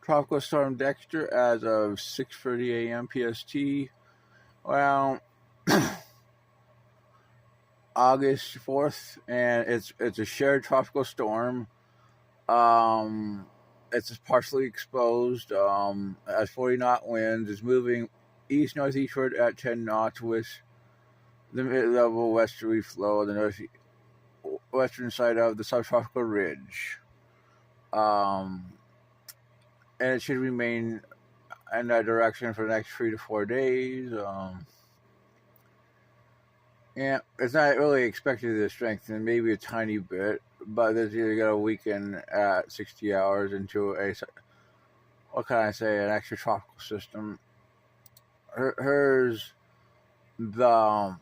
Tropical Storm Dexter as of 6:30 a.m. PST. Well, August 4th, and it's a shared tropical storm. It's partially exposed. Has 40 knot winds. It's moving east northeastward at 10 knots with the mid-level westerly flow of the northwestern side of the subtropical ridge. Um, and it should remain in that direction for the next 3 to 4 days. Yeah, it's not really expected to strengthen, maybe a tiny bit, but it's either going to weaken at 60 hours into what can I say, an extratropical system. Hers, the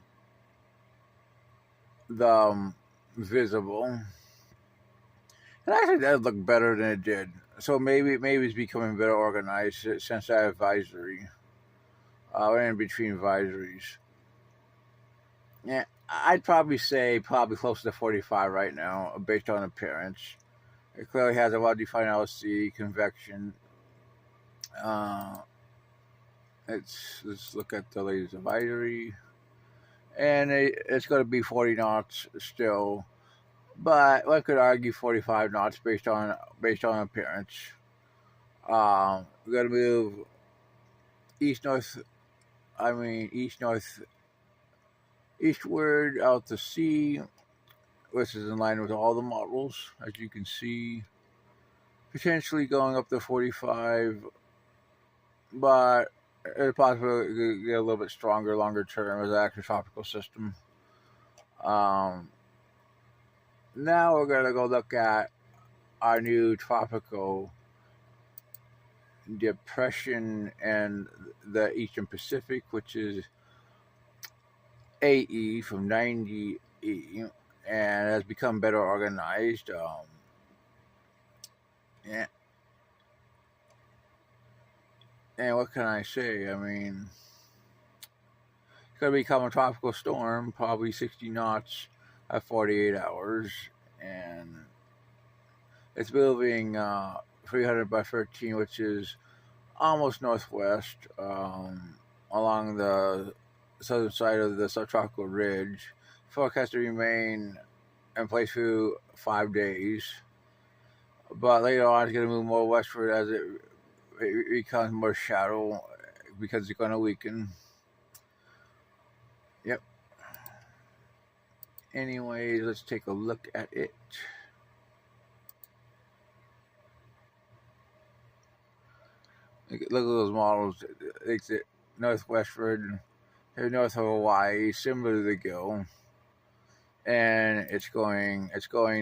visible. It actually does look better than it did. So maybe it's becoming better organized since that advisory. We're in between advisories. Yeah, I'd probably say close to 45 right now, based on appearance. It clearly has a well-defined LC convection. Let's look at the latest advisory, and it's going to be 40 knots still, but one could argue 45 knots based on appearance. We're going to move east north eastward out to sea, which is in line with all the models, as you can see. Potentially going up to 45, but it's possible it could get a little bit stronger longer term as an actual tropical system. Now we're going to go look at our new tropical depression in the Eastern Pacific, which is AE from 90E, and has become better organized. Yeah. And what can I say? I mean, it's going to become a tropical storm, probably 60 knots at 48 hours, and it's moving 300 by 13, which is almost northwest, along the southern side of the subtropical ridge. Forecast to remain in place for 5 days, but later on it's going to move more westward as it becomes more shadow because it's going to weaken. Yep. Anyways, let's take a look at it. Look at those models. It's northwestward, north of Hawaii, similar to the gill, and it's going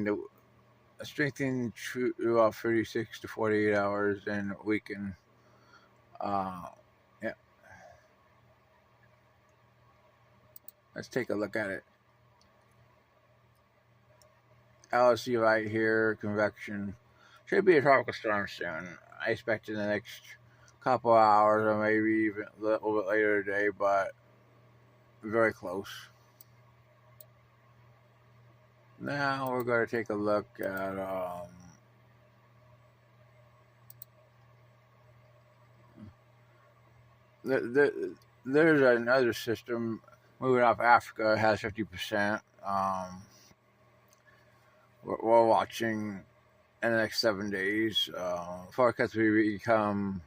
to strengthen throughout 36 to 48 hours and weaken. Yeah. Let's take a look at it. LSC right here, convection. Should be a tropical storm soon. I expect in the next couple hours or maybe even a little bit later today, but very close. Now we're going to take a look at there's another system moving off Africa. It has 50%. We're watching in the next 7 days. Forecast will become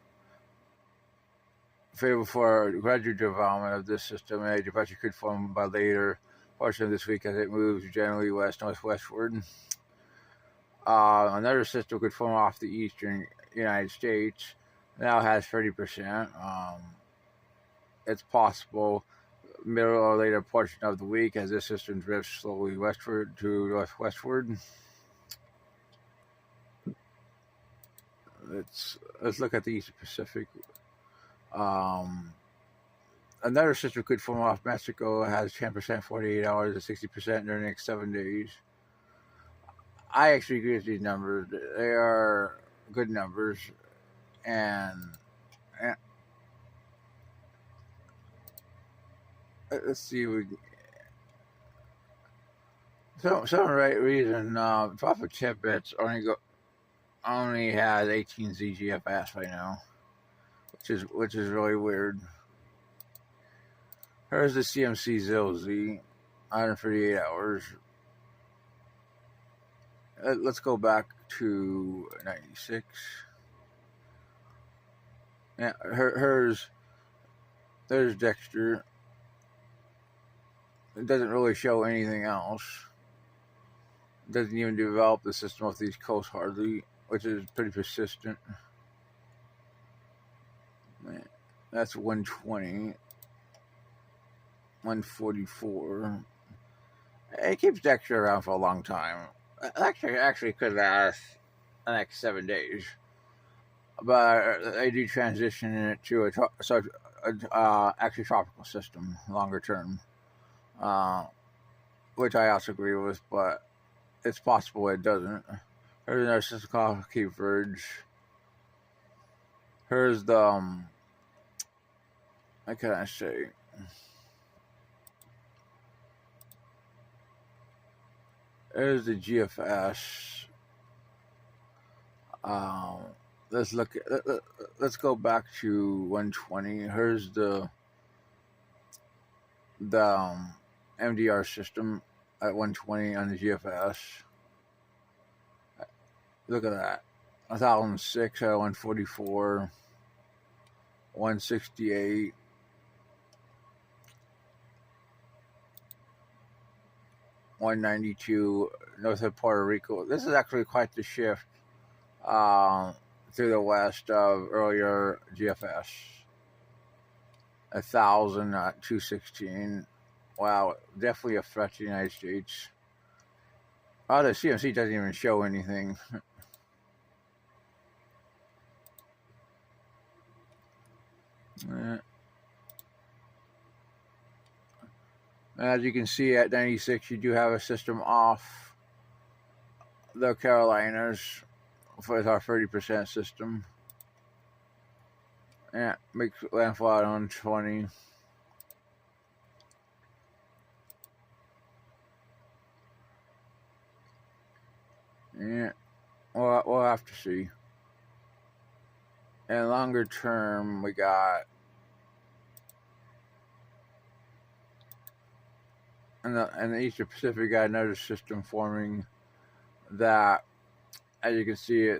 favorable for gradual development of this system, and a depression could form by later portion of this week as it moves generally west-northwestward. Another system could form off the eastern United States. Now has 30%. It's possible middle or later portion of the week as this system drifts slowly westward to northwestward. Let's look at the Eastern Pacific. Another system could form off Mexico. It has 10%, 48 hours, and 60% during the next 7 days. I actually agree with these numbers. They are good numbers, and let's see. Some right reason. Profit tidbits only go only has 18 ZGFS right now, which is really weird. Here's the CMC ZIL-Z, 138 hours. Let's go back to 96. Yeah, there's Dexter. It doesn't really show anything else. It doesn't even develop the system off the East Coast hardly, which is pretty persistent. Man, that's 120. 144. It keeps Dexter around for a long time. Actually could last the next 7 days. But they do transition it to actually tropical system longer term, which I also agree with, but it's possible it doesn't. Here's another system called Cape Verge. Here's the what can I say? There's the GFS. Let's go back to 120. Here's the MDR system at 120 on the GFS. Look at that. 1006 at 144. 168. 192 north of Puerto Rico. This is actually quite the shift through the west of earlier GFS. 1,000 at 216. Wow, definitely a threat to the United States. Oh, the CMC doesn't even show anything. As you can see at 96, you do have a system off the Carolinas with our 30% system. Yeah, makes landfall out on 20. Yeah, we'll have to see. And longer term, we got and the Eastern Pacific got another system forming that, as you can see,